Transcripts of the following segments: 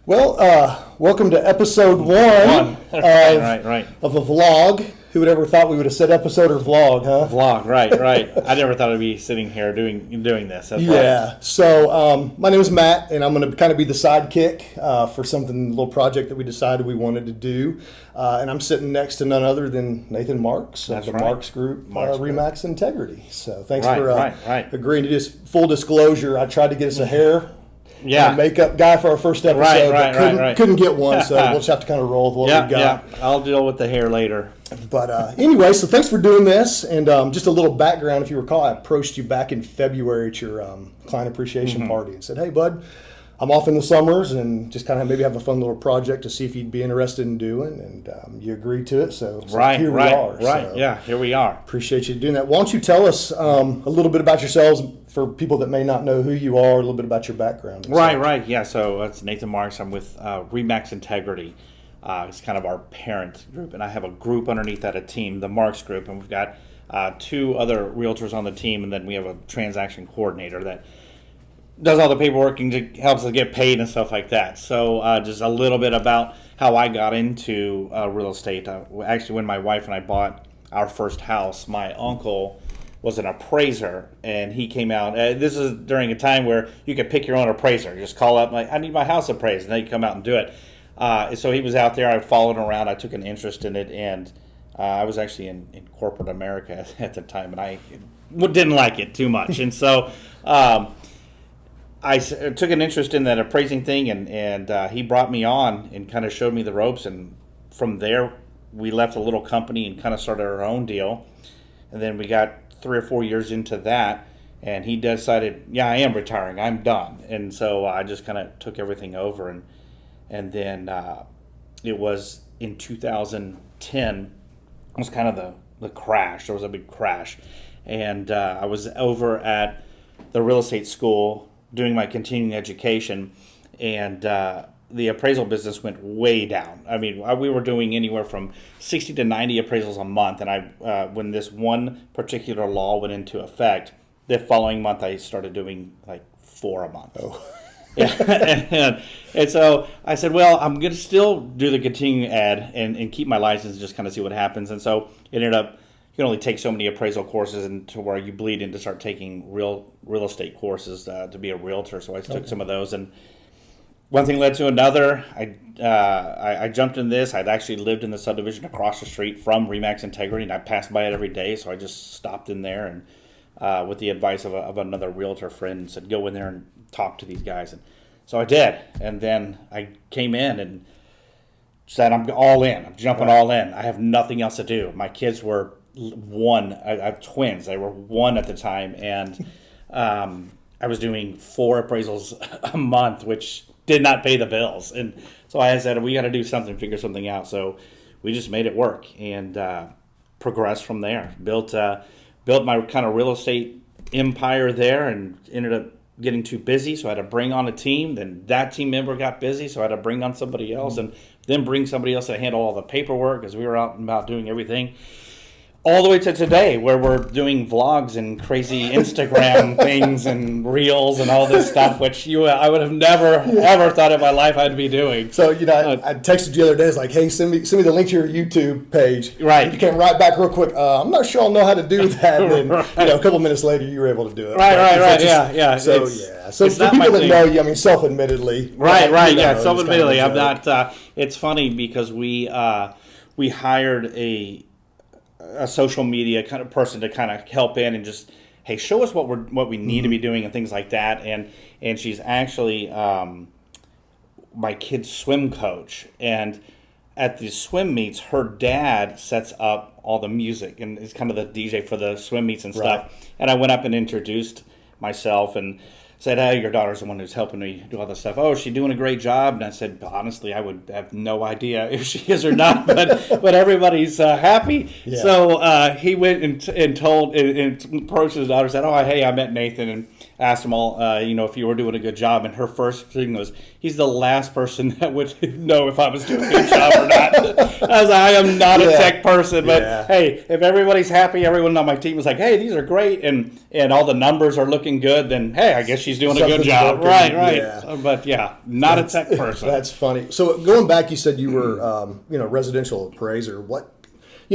Well, welcome to episode one Right. of a vlog. Who would ever thought we would have said episode or vlog, huh? Vlog, right. I never thought I'd be sitting here doing this. That's Yeah. right. So my name is Matt, and I'm going to kind of be the sidekick for a little project that we decided we wanted to do. And I'm sitting next to none other than Nathan Marks of That's the right. Marks Group, Marks Group. Remax Integrity. So thanks Right, for right. agreeing to this. Full disclosure, I tried to get us a hair. Yeah. Makeup guy for our first episode, but couldn't get one, so we'll just have to kind of roll with what we got. Yeah. I'll deal with the hair later. But anyway, so thanks for doing this. And just a little background, if you recall, I approached you back in February at your client appreciation party and said, hey, bud, I'm off in the summers and just kind of maybe have a fun little project to see if you'd be interested in doing. And you agreed to it. So here we are. So Here we are. appreciate you doing that. Why don't you tell us a little bit about yourselves for people that may not know who you are, a little bit about your background. Right. Yeah, so it's Nathan Marks. I'm with Remax Integrity. It's kind of our parent group, and I have a group underneath that, a team, the Marks Group, and we've got two other realtors on the team, and then we have a transaction coordinator that does all the paperwork and helps us get paid and stuff like that. So just a little bit about how I got into real estate. Actually, when my wife and I bought our first house, my uncle was an appraiser, and he came out. This is during a time where you could pick your own appraiser. You just call up, like, I need my house appraised, and they come out and do it. So he was out there. I followed him around. I took an interest in it, and I was actually in corporate America at the time, and I didn't like it too much. And so I took an interest in that appraising thing, and he brought me on and kind of showed me the ropes. And from there, we left a little company and kind of started our own deal. And then we got 3 or 4 years into that, and he decided, I am retiring. I'm done. And so I just kind of took everything over, and then it was in 2010, it was kind of the crash. There was a big crash. And I was over at the real estate school doing my continuing education, and the appraisal business went way down. I mean, we were doing anywhere from 60 to 90 appraisals a month, and when this one particular law went into effect, the following month I started doing like 4 a month. Oh. Yeah. and so I said, well, I'm going to still do the continuing ed and keep my license and just kind of see what happens. And so it ended up, you can only take so many appraisal courses and to where you bleed in to start taking real estate courses to be a realtor. So I took some of those, and one thing led to another. I jumped in this. I'd actually lived in the subdivision across the street from Remax Integrity, and I passed by it every day. So I just stopped in there, and with the advice of another realtor friend, said, go in there and talk to these guys. And so I did. And then I came in and said, I'm all in. I'm jumping all in. I have nothing else to do. My kids were one. I have twins. They were one at the time. And I was doing 4 appraisals a month, which did not pay the bills. And so I said, we got to do something, figure something out. So we just made it work and progressed from there. Built my kind of real estate empire there, and ended up getting too busy, so I had to bring on a team. Then that team member got busy, so I had to bring on somebody else, and then bring somebody else to handle all the paperwork, because we were out and about doing everything. All the way to today, where we're doing vlogs and crazy Instagram things and reels and all this stuff, which I would have never, ever thought in my life I'd be doing. So, I texted you the other day. It's like, hey, send me the link to your YouTube page. Right. And you came right back real quick. I'm not sure I'll know how to do that. And then, a couple minutes later, you were able to do it. Right. Yeah. So, So for people that know you, I mean, self-admittedly. Right. Yeah, self-admittedly. I'm not, it's funny because we hired a social media kind of person to kind of help in and just, hey, show us what we need to be doing and things like that. And she's actually my kid's swim coach, and at the swim meets, her dad sets up all the music and is kind of the DJ for the swim meets and stuff. Right. And I went up and introduced myself and said, hey, your daughter's the one who's helping me do all this stuff. Oh, is she doing a great job? And I said, honestly, I would have no idea if she is or not, but everybody's happy. Yeah. So he went and told and approached his daughter, said, oh, hey, I met Nathan, and asked them all, if you were doing a good job. And her first thing was, he's the last person that would know if I was doing a good job or not. I was like, I am not a tech person, but hey, if everybody's happy, everyone on my team was like, hey, these are great, and all the numbers are looking good, then hey, I guess she's doing a good job. Working. Right. Yeah. But yeah, not a tech person. That's funny. So going back, you said you were, residential appraiser. What?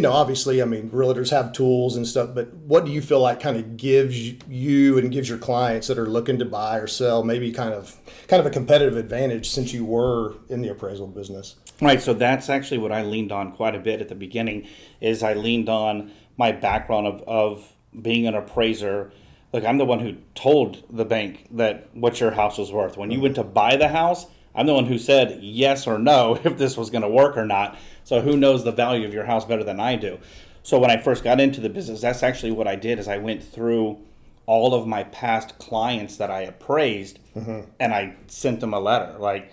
Obviously, realtors have tools and stuff, but what do you feel like kind of gives you and gives your clients that are looking to buy or sell maybe kind of a competitive advantage since you were in the appraisal business? Right. So that's actually what I leaned on quite a bit at the beginning. Is I leaned on my background of being an appraiser. Look, I'm the one who told the bank that what your house was worth. When you went to buy the house, I'm the one who said yes or no if this was going to work or not. So who knows the value of your house better than I do? So when I first got into the business, that's actually what I did. Is I went through all of my past clients that I appraised, and I sent them a letter like,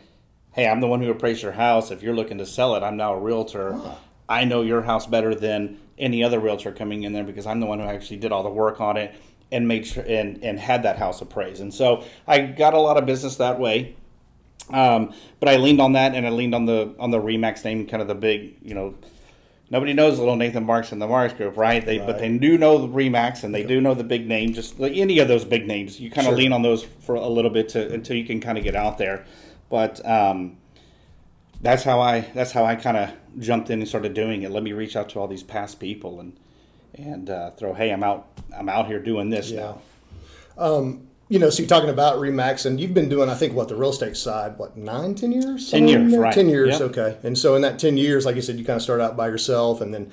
hey, I'm the one who appraised your house. If you're looking to sell it, I'm now a realtor. I know your house better than any other realtor coming in there because I'm the one who actually did all the work on it and made sure and had that house appraised. And so I got a lot of business that way. But I leaned on that, and I leaned on the RE/MAX name, kind of the big, nobody knows little Nathan Marks in the Marks Group, right? But they do know the RE/MAX, and they do know the big name, just like any of those big names. You kind of lean on those for a little bit until you can kind of get out there. But that's how I kind of jumped in and started doing it. Let me reach out to all these past people and throw, hey, I'm out here doing this now. So you're talking about RE/MAX, and you've been doing, I think, the real estate side, 9, 10 years? 10 years, right. 10 years, Yep. Okay. And so in that 10 years, like you said, you kind of started out by yourself and then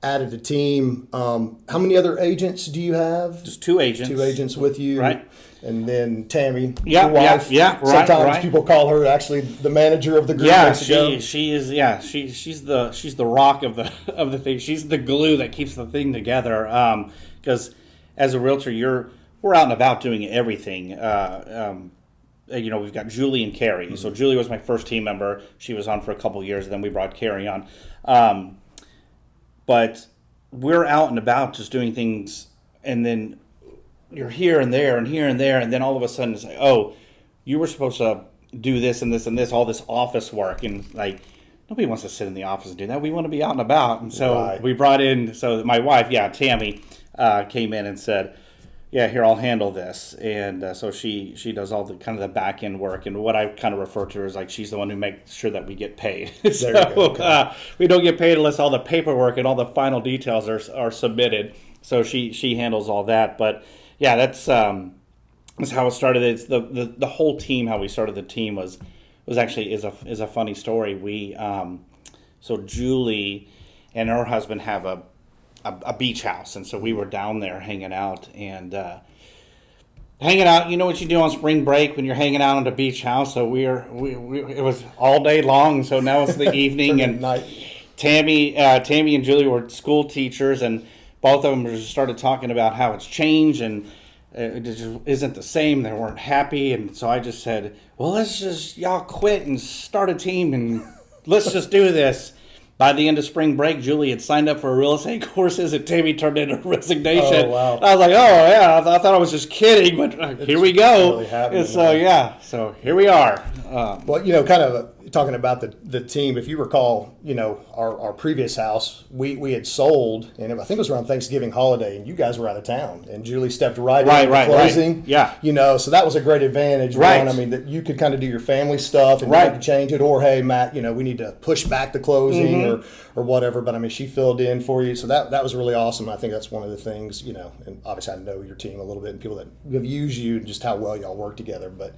added a team. How many other agents do you have? Just 2 agents. 2 agents with you. Right. And then Tammy, Yeah, your wife. yeah, right, Sometimes right. people call her actually the manager of the group. Yeah, she is. Yeah, she's the rock of the thing. She's the glue that keeps the thing together. Because as a realtor, we're out and about doing everything. We've got Julie and Carrie. Mm-hmm. So Julie was my first team member. She was on for a couple years, and then we brought Carrie on. But we're out and about just doing things, and then you're here and there and here and there, and then all of a sudden it's like, oh, you were supposed to do this and this and this, all this office work, and like nobody wants to sit in the office and do that. We want to be out and about, and so we brought in. So my wife, Tammy, came in and said, yeah, here, I'll handle this. And so she does all the kind of the back end work, and what I kind of refer to her as like she's the one who makes sure that we get paid. So okay. We don't get paid unless all the paperwork and all the final details are submitted. So she handles all that. But yeah, that's how it started. It's the whole team. How we started the team was actually is a funny story. We so Julie and her husband have a beach house, and so we were down there hanging out. You know what you do on spring break when you're hanging out on the beach house. So it was all day long. So now it's the evening, and night. Tammy and Julie were school teachers, and both of them just started talking about how it's changed and it just isn't the same. They weren't happy, and so I just said, well, let's just y'all quit and start a team and let's just do this. By the end of spring break, Julie had signed up for real estate courses, and Tammy turned in her resignation. Oh, wow. I was like, oh, yeah, I thought I was just kidding, but here we go. Really happening, so here we are. Well, kind of talking about the team, if you recall, our previous house, we had sold, and I think it was around Thanksgiving holiday, and you guys were out of town, and Julie stepped right in the closing. Right. Yeah. So that was a great advantage. Right. One, that you could kind of do your family stuff and you had to change it, or hey, Matt, we need to push back the closing or whatever. But she filled in for you, so that was really awesome. I think that's one of the things, and obviously I know your team a little bit and people that have used you and just how well y'all work together. But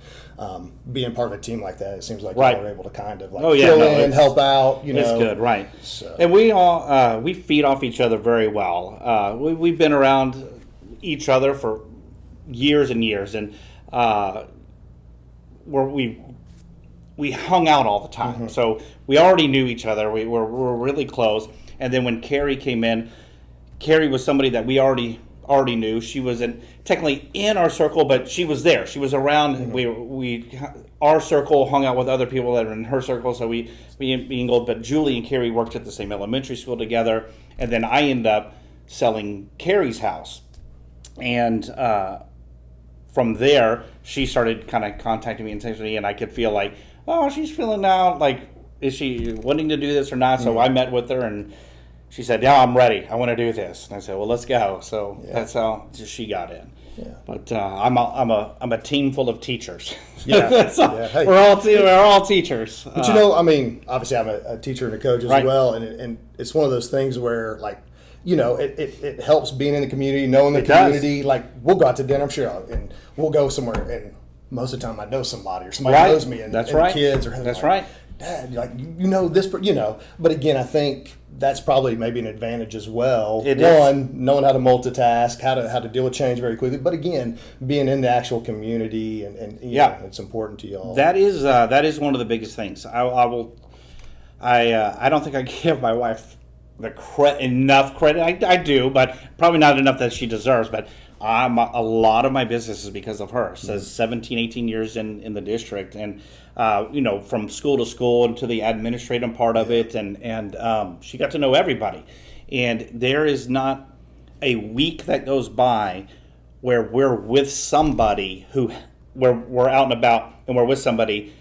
being part of a team like that, it seems like y'all are able to kind of fill in, help out. It's good, right? So. And we all we feed off each other very well. We've been around each other for years and years, and we hung out all the time. So we already knew each other. We were really close. And then when Carrie came in, Carrie was somebody that we already knew. She wasn't technically in our circle, but she was there. She was around. Our circle hung out with other people that were in her circle, so we mingled. But Julie and Carrie worked at the same elementary school together, and then I ended up selling Carrie's house. And from there, she started kind of contacting me intentionally, and I could feel like, oh, she's feeling out. Like, is she wanting to do this or not? So I met with her, and she said, yeah, I'm ready. I want to do this. And I said, well, let's go. So that's how she got in. Yeah. But I'm a team full of teachers. Yeah. Hey. We're all teachers. But obviously I'm a teacher and a coach as well, and it's one of those things where it helps being in the community, knowing the community. Does. Like, we'll go out to dinner, I'm sure, and we'll go somewhere, and most of the time I know somebody or somebody knows me, and kids or that's right. Dad, like this, But again, I think that's probably maybe an advantage as well. Knowing how to multitask, how to deal with change very quickly. But again, being in the actual community and it's important to y'all. That is one of the biggest things. I don't think I give my wife enough credit. I do, but probably not enough that she deserves. But a lot of my business is because of her. So 17, 18 years in the district, and from school to school and to the administrative part of it, and she got to know everybody. And there is not a week that goes by where we're with somebody where we're out and about and we're with somebody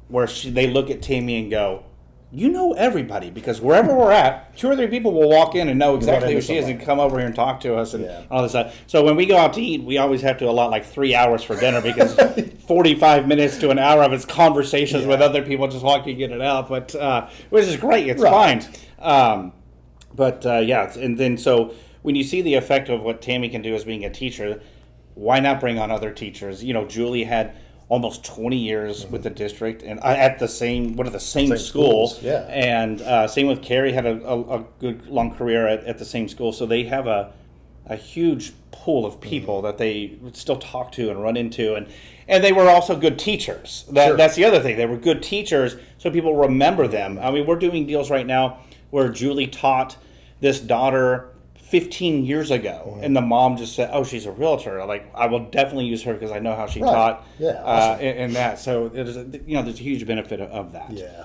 where they look at Tammy and go, you know everybody, because wherever we're at, 2 or 3 people will walk in and know exactly who she is and come over here and talk to us and all this stuff. So when we go out to eat, we always have to allot like 3 hours for dinner because 45 minutes to an hour of it's conversations with other people just walking in and out. But which is great, it's fine. And then so when you see the effect of what Tammy can do as being a teacher, why not bring on other teachers? Julie had almost 20 years with the district, and at the same schools. Yeah. And same with Carrie, had a good long career at the same school. So they have a huge pool of people that they still talk to and run into, and they were also good teachers. That's the other thing. They were good teachers, so people remember them. I mean, we're doing deals right now where Julie taught this daughter 15 years ago, and the mom just said, "Oh, she's a realtor. Like, I will definitely use her because I know how she taught." Yeah, awesome. And that. So there's a huge benefit of that. Yeah.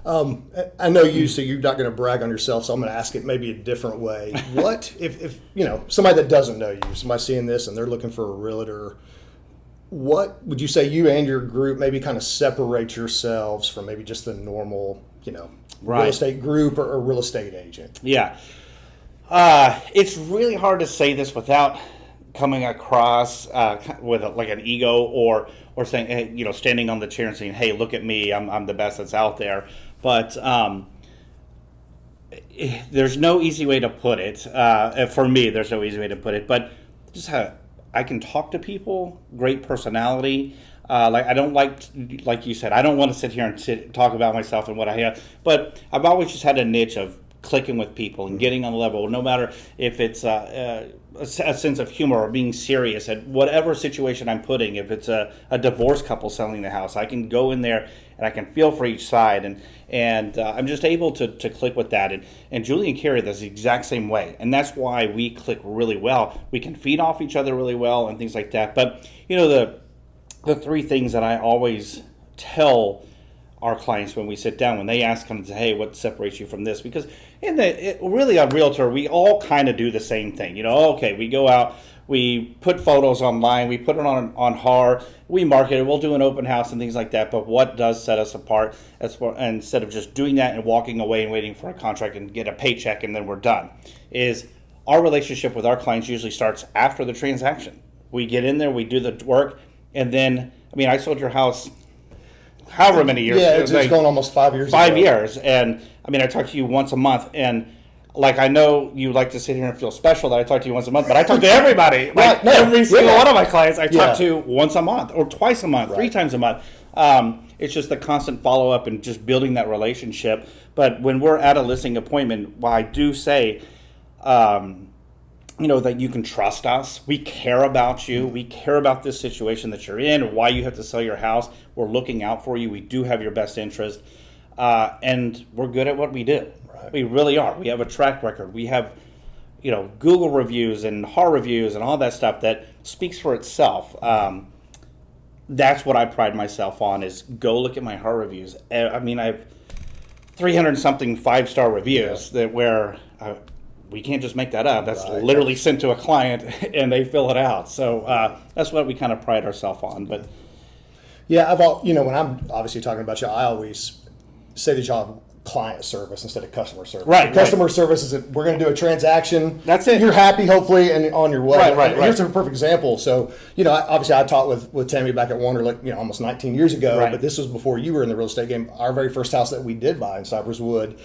I know you, so you're not going to brag on yourself, so I'm going to ask it maybe a different way. What if somebody that doesn't know you, somebody seeing this and they're looking for a realtor, what would you say you and your group maybe kind of separate yourselves from maybe just the normal, real estate group or real estate agent? Yeah. It's really hard to say this without coming across with an ego or saying, hey, standing on the chair and saying, hey, look at me, I'm the best that's out there. But there's no easy way to put it. For me, there's no easy way to put it. But just I can talk to people, great personality. I don't like you said, I don't want to sit here and talk about myself and what I have. But I've always just had a niche of clicking with people and getting on the level, no matter if it's a sense of humor or being serious at whatever situation I'm putting. If it's a divorced couple selling the house, I can go in there and I can feel for each side, and I'm just able to click with that. And Julie and Carrie, that's the exact same way, and that's why we click really well. We can feed off each other really well and things like that. But the 3 things that I always tell our clients when we sit down, when they ask them, hey, what separates you from this? Because really a realtor, we all kind of do the same thing. Okay, we go out, we put photos online, we put it on HAR, we market it, we'll do an open house and things like that. But what does set us apart, instead of just doing that and walking away and waiting for a contract and get a paycheck and then we're done, is our relationship with our clients usually starts after the transaction. We get in there, we do the work, and then, I sold your house however many years. Yeah, it's going almost 5 years. 5 years, and I talk to you once a month, and I know you like to sit here and feel special that I talk to you once a month, but I talk to everybody. Every single one of my clients I talk to once a month or twice a month, 3 times a month. It's just the constant follow up and just building that relationship. But when we're at a listing appointment, I do say, that you can trust us. We care about you. We care about this situation that you're in, why you have to sell your house. We're looking out for you. We do have your best interest. And we're good at what we do. Right. We really are. We have a track record. We have, Google reviews and HAR reviews and all that stuff that speaks for itself. That's what I pride myself on, is go look at my HAR reviews. I have 300 something 5-star reviews that where we can't just make that up. That's Right. literally sent to a client and they fill it out. So that's what we kind of pride ourselves on. But Yeah, when I'm obviously talking about you, I always say that y'all have client service instead of customer service. Right, Customer service is that we're going to do a transaction. That's it. You're happy, hopefully, and on your way. Right. Here's a perfect example. So, obviously I taught with Tammy back at Warner, almost 19 years ago, Right. but this was before you were in the real estate game. Our very first house that we did buy in Cypress Wood,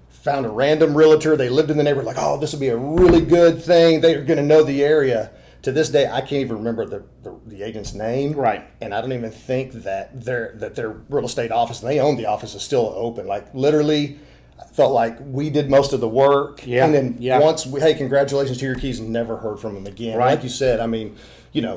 found a random realtor. They lived in the neighborhood, like, oh, this would be a really good thing. They're going to know the area. To this day, I can't even remember the agent's name. Right. And I don't even think that their real estate office, and they own the office, is still open. Like, literally, I felt like we did most of the work. Yeah. And then Yeah. once hey, congratulations to your keys, and never heard from them again. Right. Like you said, I mean,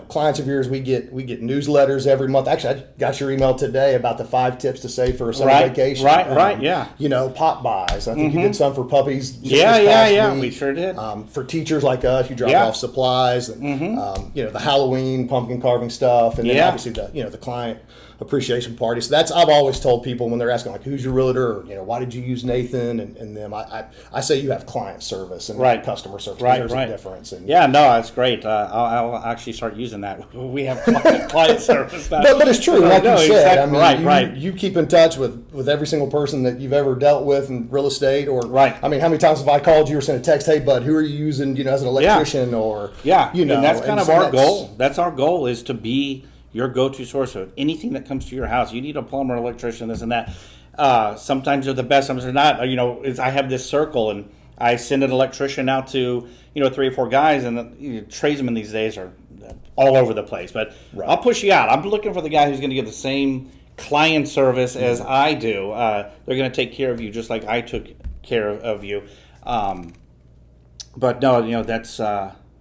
clients of yours, we get newsletters every month. Actually, I got your email today about the 5 tips to save for a summer Right. vacation. Right, yeah. Pop buys. I think you did some for puppies. Just Yeah, this past yeah. week. We sure did. For teachers like us, you drop Yeah. off supplies, and the Halloween pumpkin carving stuff, and then Yeah. obviously the client appreciation party. So I've always told people when they're asking, like, who's your realtor, or why did you use Nathan and them, I say you have client service and Right. customer service. Right, There's right. a difference. And, Yeah, no, that's great. I'll actually start using that. We have client service now. But it's true, like No, you said. exactly. I mean, Right. you keep in touch with every single person that you've ever dealt with in real estate, or Right. I mean, how many times have I called you or sent a text, hey bud, who are you using, as an electrician, or Yeah, and that's kind of so our goal. That's our goal, is to be your go-to source of anything that comes to your house. You need a plumber, electrician, this and that. Sometimes they're the best, sometimes they're not. I have this circle, and I send an electrician out to 3 or 4 guys, and tradesmen these days are all over the place. But Right. I'll push you out. I'm looking for the guy who's going to give the same client service as I do. They're going to take care of you just like I took care of you. But no, that's.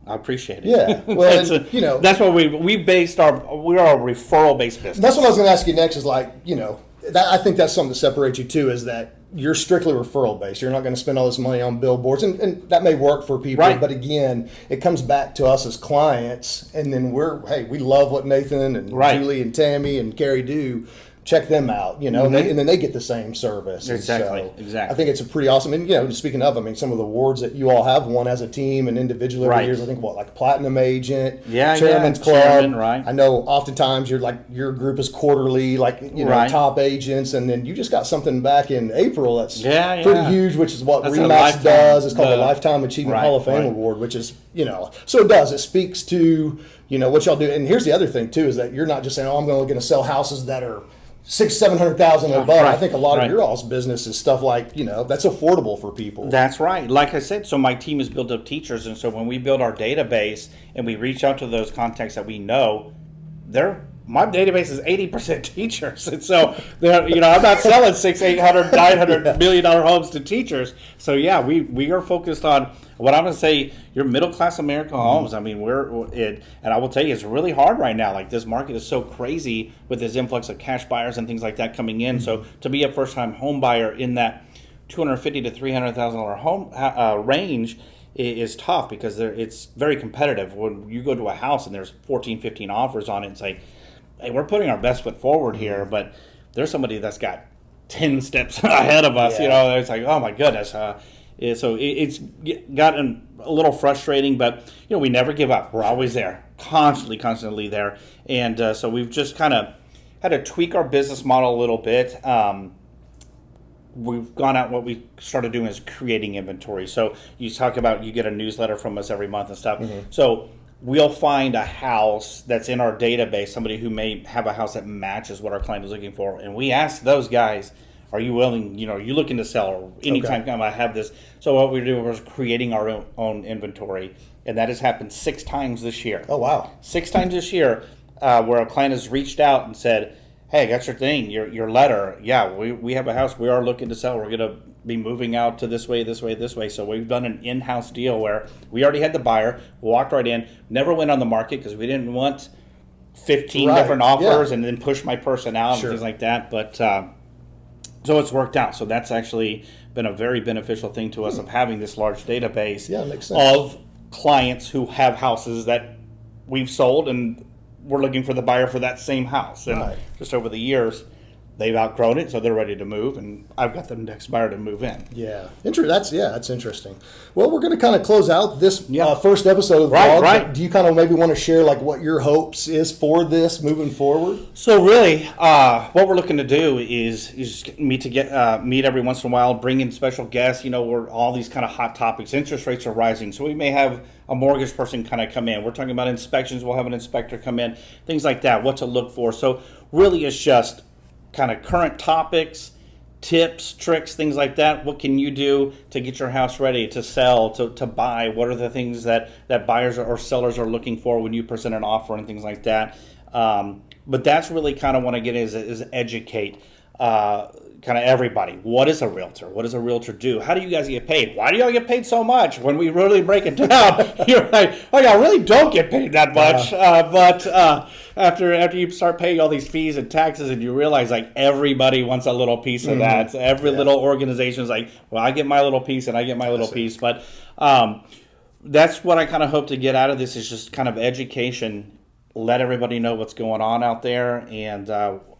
I appreciate it. Yeah, well, that's what we're a referral based business. That's what I was going to ask you next. Is I think that's something that separates you too. Is that you're strictly referral based. You're not going to spend all this money on billboards, and that may work for people. Right. But again, it comes back to us as clients, and then we love what Nathan and Right. Julie and Tammy and Carrie do. Check them out, and then they get the same service. And Exactly. I think it's a pretty awesome. And speaking of, some of the awards that you all have won as a team and individually over Right. the years. I think like Platinum Agent, Yeah, Chairman's Club. Chairman, right. I know oftentimes your group is quarterly, Right. top agents, and then you just got something back in April that's Yeah. pretty huge, which is what That's a Remax lifetime- does. It's called the the- Lifetime Achievement Right, Hall of Fame right. Award, which is so it does. It speaks to what y'all do. And here's the other thing too, is that you're not just saying, oh, I'm going to sell houses that are 600,000-700,000 and above. Right, I think a lot right. of your all's business is stuff like that's affordable for people. That's right. Like I said, so my team is built of teachers, and so when we build our database and we reach out to those contacts that we know, my database is 80% teachers, and so I'm not selling $600, $800, $900 million homes to teachers. So yeah, we are focused on what I'm going to say, your middle class American homes. I mean, and I will tell you, it's really hard right now. Like, this market is so crazy with this influx of cash buyers and things like that coming in. So to be a first time home buyer in that $250,000 to $300,000 home range is tough, because it's very competitive. When you go to a house and there's 14, 15 offers on it, it's like, hey, we're putting our best foot forward here, but there's somebody that's got 10 steps ahead of us. Yeah. It's like, oh my goodness. So it's gotten a little frustrating, but we never give up. We're always there, constantly there, and so we've just kind of had to tweak our business model a little bit. We've gone out. What we started doing is creating inventory. So you talk about, you get a newsletter from us every month and stuff. Mm-hmm. So we'll find a house that's in our database, somebody who may have a house that matches what our client is looking for, and we ask those guys, are you willing, are you looking to sell, or anytime I have this. So what we're doing is creating our own inventory, and that has happened 6 times this year. Oh, wow. 6 times this year, where a client has reached out and said, hey, I got your thing, your letter. Yeah, we have a house we are looking to sell. We're going to be moving out to this way. So we've done an in-house deal where we already had the buyer, walked right in, never went on the market because we didn't want 15 different offers and then push my person out and things like that. But so it's worked out. So that's actually been a very beneficial thing to us, of having this large database makes sense. of clients who have houses that we've sold, and we're looking for the buyer for that same house. And just over the years, they've outgrown it, so they're ready to move, and I've got the next buyer to move in. Yeah, that's interesting. Well, we're going to kind of close out this Yeah. first episode of the Right, vlog. right. Do you kind of maybe want to share like what your hopes is for this moving forward? So really, what we're looking to do is meet every once in a while, bring in special guests. We're all these kind of hot topics. Interest rates are rising, so we may have a mortgage person kind of come in. We're talking about inspections. We'll have an inspector come in, things like that. What to look for. So really, it's just kind of current topics, tips, tricks, things like that. What can you do to get your house ready to sell, to buy? What are the things that buyers or sellers are looking for when you present an offer and things like that? But that's really kind of what I get is educate kind of everybody. What is a realtor? What does a realtor do? How do you guys get paid? Why do y'all get paid so much? When we really break it down, you're like, oh, y'all really don't get paid that much. But after you start paying all these fees and taxes, and you realize like everybody wants a little piece of that. Every little organization is like, well, I get my little piece and I get my little piece. But that's what I kind of hope to get out of this is just kind of education. Let everybody know what's going on out there and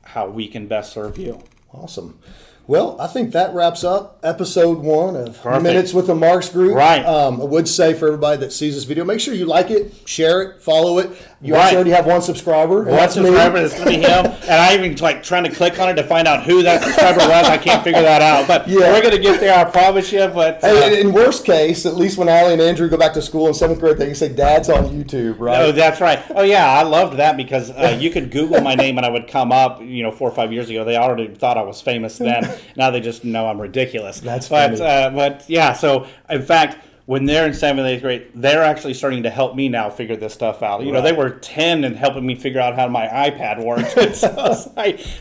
how we can best serve you. Awesome. Well, I think that wraps up episode 1 of Perfect. Minutes with the Marks Group. Right. I would say for everybody that sees this video, make sure you like it, share it, follow it. You Right. actually already have one subscriber. and One that's me. subscriber, that's going to be him. And I even like trying to click on it to find out who that subscriber was. I can't figure that out. But Yeah. we're going to get there, I promise you. But Hey, in worst case, at least when Allie and Andrew go back to school in 7th grade, they can say, Dad's on YouTube, right? oh, that's right. Oh, yeah, I loved that because you could Google my name and I would come up, 4 or 5 years ago. They already thought I was famous then. Now they just know I'm ridiculous. That's but, funny. but yeah, so in fact, when they're in 7th, 8th grade, they're actually starting to help me now figure this stuff out. Right. They were 10 and helping me figure out how my iPad worked.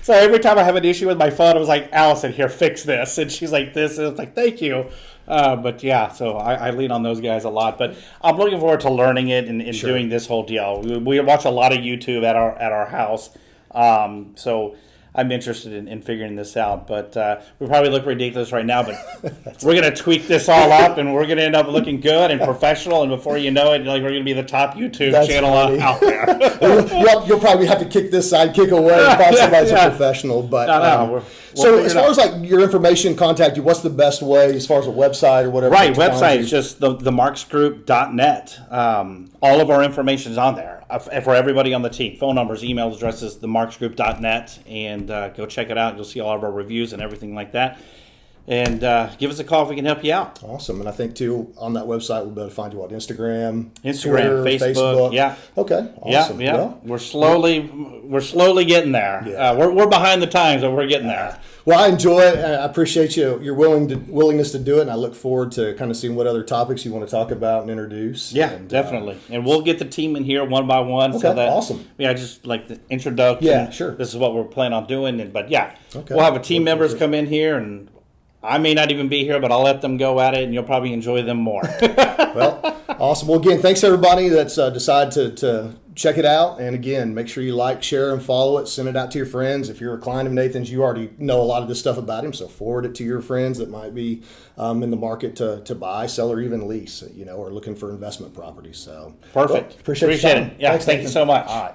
so every time I have an issue with my phone, I was like, Allison, here, fix this. And she's like, this. And I was like, thank you. But yeah, so I lean on those guys a lot. But I'm looking forward to learning it and Sure. doing this whole deal. We watch a lot of YouTube at our house. So I'm interested in figuring this out, but we probably look ridiculous right now, but we're going to tweak this all up, and we're going to end up looking good and professional, and before you know it, like we're going to be the top YouTube That's channel funny. out there. You'll probably have to kick this sidekick away and find somebody that's a professional. But No, so figure as it far out. as like your information, contact you. What's the best way as far as a website or whatever? Right, to find website you? is just themarksgroup.net. All of our information is on there for everybody on the team. Phone numbers, email addresses, themarksgroup.net, and go check it out. You'll see all of our reviews and everything like that. And give us a call if we can help you out. Awesome. And I think too on that website we'll be able to find you on Instagram, Instagram, Twitter, Facebook, yeah. Okay. Awesome. Yeah. Well, We're slowly getting there. Yeah. We're behind the times, but we're getting there. well, I enjoy it. I appreciate your willingness to do it, and I look forward to kind of seeing what other topics you want to talk about and introduce. Yeah, and, definitely. And we'll get the team in here one by one. Okay, awesome. Yeah, just like the introduction. Yeah, sure. This is what we're planning on doing. But yeah, Okay. we'll have a team Looking members forward. come in here, and I may not even be here, but I'll let them go at it, and you'll probably enjoy them more. Well, awesome. Well, again, thanks everybody that's decided to check it out. And again, make sure you like, share, and follow it. Send it out to your friends. If you're a client of Nathan's, you already know a lot of this stuff about him. So forward it to your friends that might be in the market to buy, sell, or even lease, or looking for investment properties. So Perfect. well, appreciate your time. it. Yeah, Thanks, thank you Nathan. so much. All right.